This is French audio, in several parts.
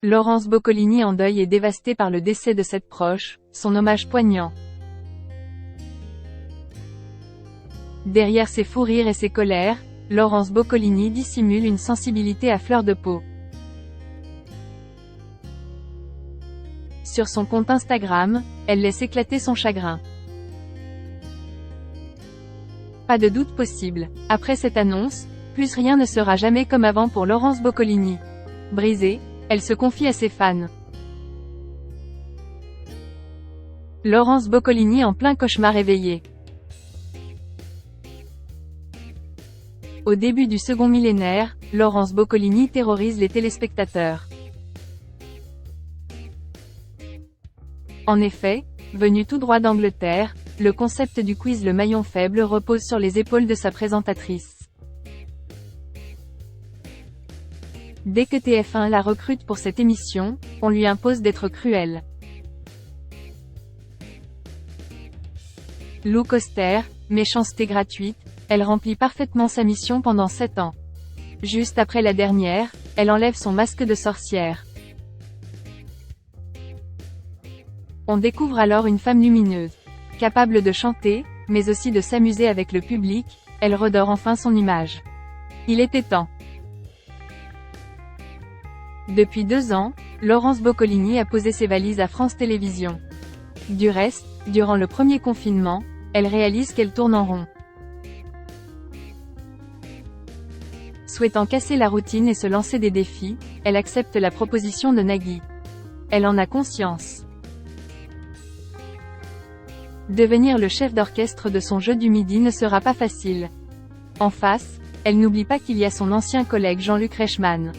Laurence Boccolini en deuil et dévastée par le décès de cette proche, son hommage poignant. Derrière ses fous rires et ses colères, Laurence Boccolini dissimule une sensibilité à fleur de peau. Sur son compte Instagram, elle laisse éclater son chagrin. Pas de doute possible, après cette annonce, plus rien ne sera jamais comme avant pour Laurence Boccolini. Brisée, elle se confie à ses fans. Laurence Boccolini en plein cauchemar éveillé. Au début du second millénaire, Laurence Boccolini terrorise les téléspectateurs. En effet, venue tout droit d'Angleterre, le concept du quiz Le Maillon Faible repose sur les épaules de sa présentatrice. Dès que TF1 la recrute pour cette émission, on lui impose d'être cruelle. Look austère, méchanceté gratuite, elle remplit parfaitement sa mission pendant 7 ans. Juste après la dernière, elle enlève son masque de sorcière. On découvre alors une femme lumineuse. Capable de chanter, mais aussi de s'amuser avec le public, elle redore enfin son image. Il était temps. Depuis 2 ans, Laurence Boccolini a posé ses valises à France Télévisions. Du reste, durant le premier confinement, elle réalise qu'elle tourne en rond. Souhaitant casser la routine et se lancer des défis, elle accepte la proposition de Nagui. Elle en a conscience. Devenir le chef d'orchestre de son jeu du midi ne sera pas facile. En face, elle n'oublie pas qu'il y a son ancien collègue Jean-Luc Reichmann.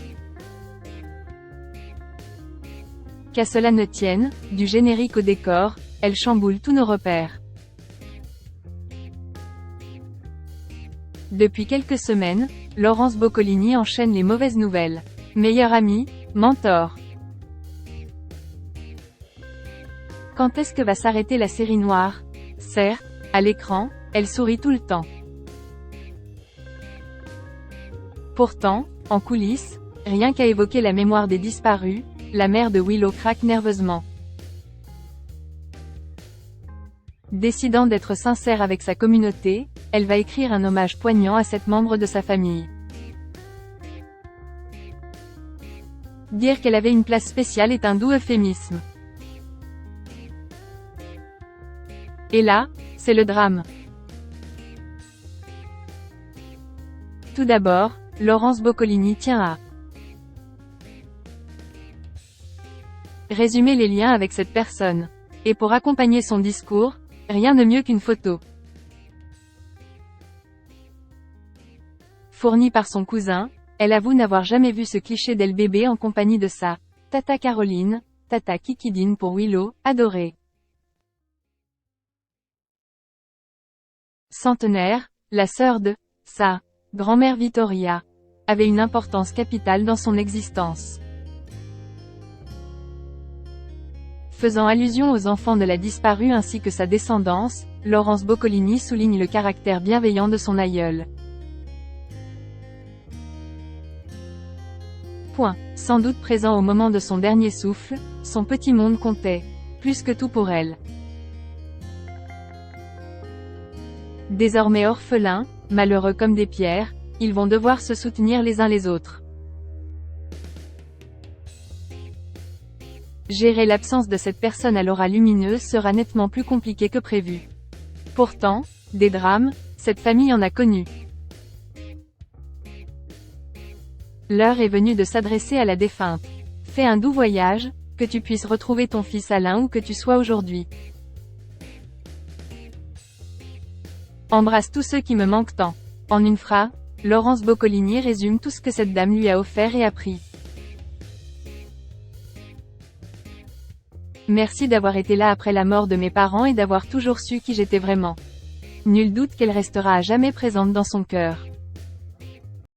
Qu'à cela ne tienne, du générique au décor, elle chamboule tous nos repères. Depuis quelques semaines, Laurence Boccolini enchaîne les mauvaises nouvelles. Meilleure amie, mentor. Quand est-ce que va s'arrêter la série noire? Certes, à l'écran, elle sourit tout le temps. Pourtant, en coulisses, rien qu'à évoquer la mémoire des disparus, la mère de Willow craque nerveusement. Décidant d'être sincère avec sa communauté, elle va écrire un hommage poignant à cette membre de sa famille. Dire qu'elle avait une place spéciale est un doux euphémisme. Et là, c'est le drame. Tout d'abord, Laurence Boccolini tient à résumer les liens avec cette personne. Et pour accompagner son discours, rien de mieux qu'une photo. Fournie par son cousin, elle avoue n'avoir jamais vu ce cliché d'elle bébé en compagnie de sa tata Caroline, tata Kikidine pour Willow, adorée. Centenaire, la sœur de sa grand-mère Vittoria avait une importance capitale dans son existence. Faisant allusion aux enfants de la disparue ainsi que sa descendance, Laurence Boccolini souligne le caractère bienveillant de son aïeul. Sans doute présent au moment de son dernier souffle, son petit monde comptait plus que tout pour elle. Désormais orphelins, malheureux comme des pierres, ils vont devoir se soutenir les uns les autres. Gérer l'absence de cette personne à l'aura lumineuse sera nettement plus compliqué que prévu. Pourtant, des drames, cette famille en a connu. L'heure est venue de s'adresser à la défunte. Fais un doux voyage, que tu puisses retrouver ton fils Alain où que tu sois aujourd'hui. Embrasse tous ceux qui me manquent tant. En une phrase, Laurence Boccolini résume tout ce que cette dame lui a offert et appris. Merci d'avoir été là après la mort de mes parents et d'avoir toujours su qui j'étais vraiment. Nul doute qu'elle restera à jamais présente dans son cœur.